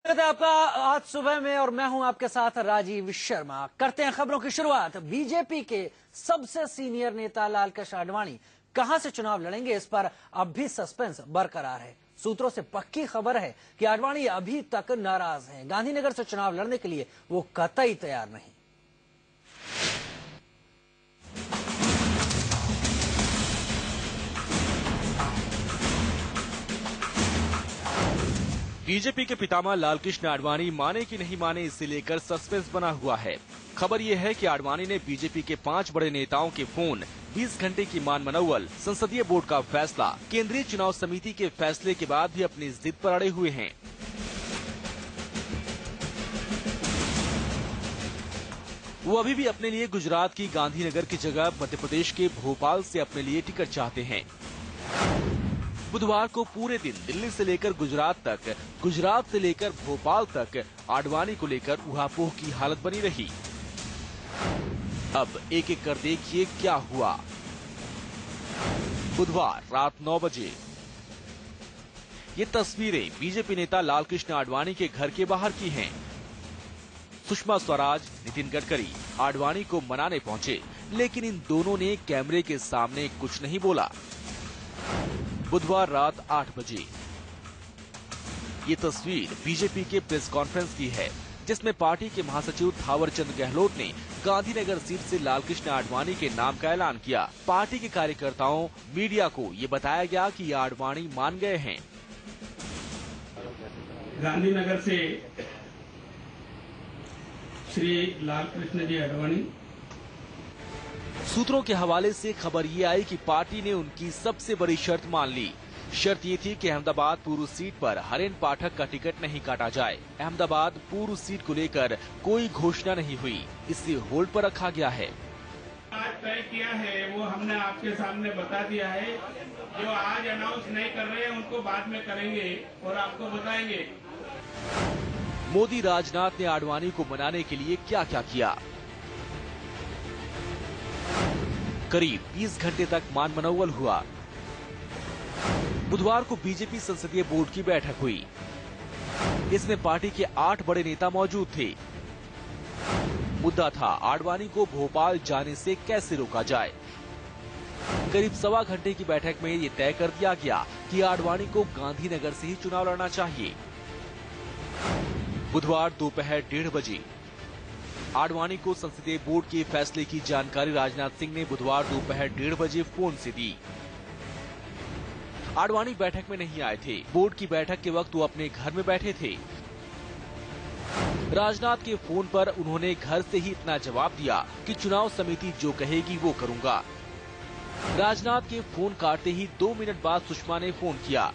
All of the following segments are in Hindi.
आपका आज सुबह में और मैं हूं आपके साथ राजीव शर्मा। करते हैं खबरों की शुरुआत। बीजेपी के सबसे सीनियर नेता लालकृष्ण आडवाणी कहां से चुनाव लड़ेंगे, इस पर अब भी सस्पेंस बरकरार है। सूत्रों से पक्की खबर है कि आडवाणी अभी तक नाराज हैं। गांधीनगर से चुनाव लड़ने के लिए वो कतई तैयार नहीं। बीजेपी के पितामह लालकृष्ण आडवाणी माने कि नहीं माने, इसे लेकर सस्पेंस बना हुआ है। खबर ये है कि आडवाणी ने बीजेपी के 5 बड़े नेताओं के फोन, 20 घंटे की मान मनौवल, संसदीय बोर्ड का फैसला, केंद्रीय चुनाव समिति के फैसले के बाद भी अपनी जिद पर अड़े हुए हैं। वो अभी भी अपने लिए गुजरात की गांधीनगर की जगह मध्य प्रदेश के भोपाल से अपने लिए टिकट चाहते हैं। बुधवार को पूरे दिन दिल्ली से लेकर गुजरात तक, गुजरात से लेकर भोपाल तक आडवाणी को लेकर उहापोह की हालत बनी रही। अब एक एक कर देखिए क्या हुआ। बुधवार रात 9 बजे ये तस्वीरें बीजेपी नेता लालकृष्ण आडवाणी के घर के बाहर की हैं। सुषमा स्वराज, नितिन गडकरी आडवाणी को मनाने पहुंचे, लेकिन इन दोनों ने कैमरे के सामने कुछ नहीं बोला। बुधवार रात 8 बजे ये तस्वीर बीजेपी के प्रेस कॉन्फ्रेंस की है, जिसमें पार्टी के महासचिव थावरचंद गहलोत ने गांधीनगर सीट से लालकृष्ण आडवाणी के नाम का ऐलान किया। पार्टी के कार्यकर्ताओं, मीडिया को ये बताया गया कि आडवाणी मान गए हैं। गांधीनगर से श्री लालकृष्ण जी आडवाणी। सूत्रों के हवाले से खबर ये आई कि पार्टी ने उनकी सबसे बड़ी शर्त मान ली। शर्त ये थी कि अहमदाबाद पूर्व सीट पर हरेन पाठक का टिकट नहीं काटा जाए। अहमदाबाद पूर्व सीट को लेकर कोई घोषणा नहीं हुई, इसे होल्ड पर रखा गया है। आज तय किया है वो हमने आपके सामने बता दिया है। जो आज अनाउंस नहीं कर रहे हैं उनको बाद में करेंगे और आपको बताएंगे। मोदी राजनाथ ने आडवाणी को मनाने के लिए क्या क्या किया। करीब 20 घंटे तक मान मनौवल हुआ। बुधवार को बीजेपी संसदीय बोर्ड की बैठक हुई। इसमें पार्टी के 8 बड़े नेता मौजूद थे। मुद्दा था आडवाणी को भोपाल जाने से कैसे रोका जाए। करीब सवा घंटे की बैठक में ये तय कर दिया गया कि आडवाणी को गांधीनगर से ही चुनाव लड़ना चाहिए। बुधवार दोपहर 1:30 बजे आडवाणी को संसदीय बोर्ड के फैसले की जानकारी राजनाथ सिंह ने बुधवार दोपहर 1:30 बजे फोन से दी। आडवाणी बैठक में नहीं आए थे। बोर्ड की बैठक के वक्त वो अपने घर में बैठे थे। राजनाथ के फोन पर उन्होंने घर से ही इतना जवाब दिया कि चुनाव समिति जो कहेगी वो करूंगा। राजनाथ के फोन काटते ही 2 मिनट बाद सुषमा ने फोन किया।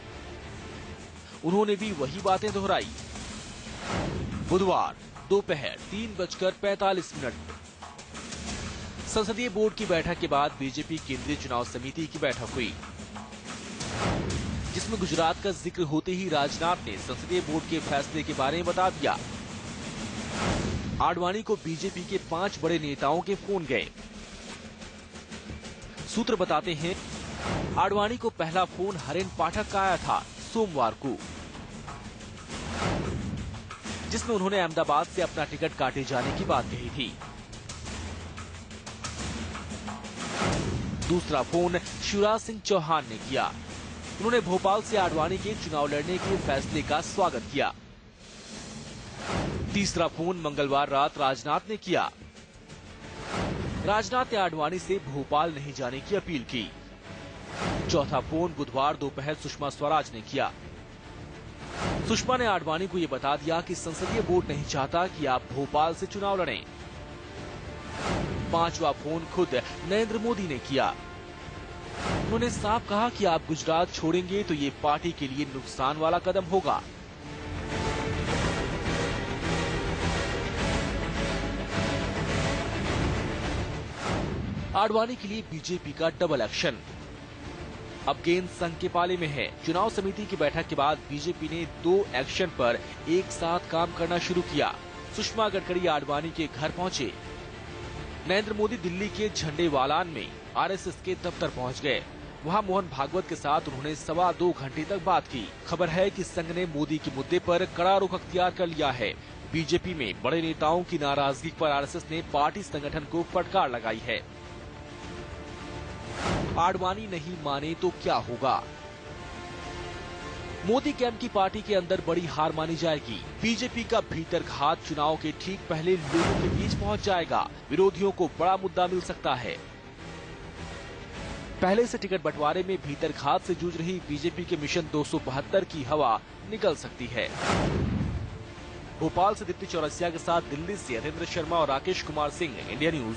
उन्होंने भी वही बातें दोहराई। बुधवार दोपहर 3:45 संसदीय बोर्ड की बैठक के बाद बीजेपी केंद्रीय चुनाव समिति की बैठक हुई, जिसमें गुजरात का जिक्र होते ही राजनाथ ने संसदीय बोर्ड के फैसले के बारे में बता दिया। आडवाणी को बीजेपी के 5 बड़े नेताओं के फोन गए। सूत्र बताते हैं आडवाणी को पहला फोन हरेन पाठक का आया था सोमवार को, जिसमें उन्होंने अहमदाबाद से अपना टिकट काटे जाने की बात कही थी। दूसरा फोन शिवराज सिंह चौहान ने किया। उन्होंने भोपाल से आडवाणी के चुनाव लड़ने के फैसले का स्वागत किया। तीसरा फोन मंगलवार रात राजनाथ ने किया। राजनाथ ने आडवाणी से भोपाल नहीं जाने की अपील की। चौथा फोन बुधवार दोपहर सुषमा स्वराज ने किया। सुषमा ने आडवाणी को यह बता दिया कि संसदीय बोर्ड नहीं चाहता कि आप भोपाल से चुनाव लड़ें। पांचवा फोन खुद नरेंद्र मोदी ने किया। उन्होंने साफ कहा कि आप गुजरात छोड़ेंगे तो ये पार्टी के लिए नुकसान वाला कदम होगा। आडवाणी के लिए बीजेपी का डबल एक्शन। अब गेंद संघ के पाले में है। चुनाव समिति की बैठक के बाद बीजेपी ने 2 एक्शन पर एक साथ काम करना शुरू किया। सुषमा गडकरी आडवाणी के घर पहुंचे। नरेंद्र मोदी दिल्ली के झंडेवालान में आरएसएस के दफ्तर पहुंच गए। वहां मोहन भागवत के साथ उन्होंने 2.25 घंटे तक बात की। खबर है कि संघ ने मोदी के मुद्दे पर कड़ा रुख अख्तियार कर लिया है। बीजेपी में बड़े नेताओं की नाराजगी पर आरएसएस ने पार्टी संगठन को फटकार लगाई है। आडवाणी नहीं माने तो क्या होगा? मोदी कैंप की पार्टी के अंदर बड़ी हार मानी जाएगी। बीजेपी का भीतरघात चुनाव के ठीक पहले लोगों के बीच पहुंच जाएगा। विरोधियों को बड़ा मुद्दा मिल सकता है। पहले से टिकट बंटवारे में भीतरघात से जूझ रही बीजेपी के मिशन 272 की हवा निकल सकती है। भोपाल से दीप्ति चौरसिया के साथ दिल्ली से हरेंद्र शर्मा और राकेश कुमार सिंह, इंडिया न्यूज।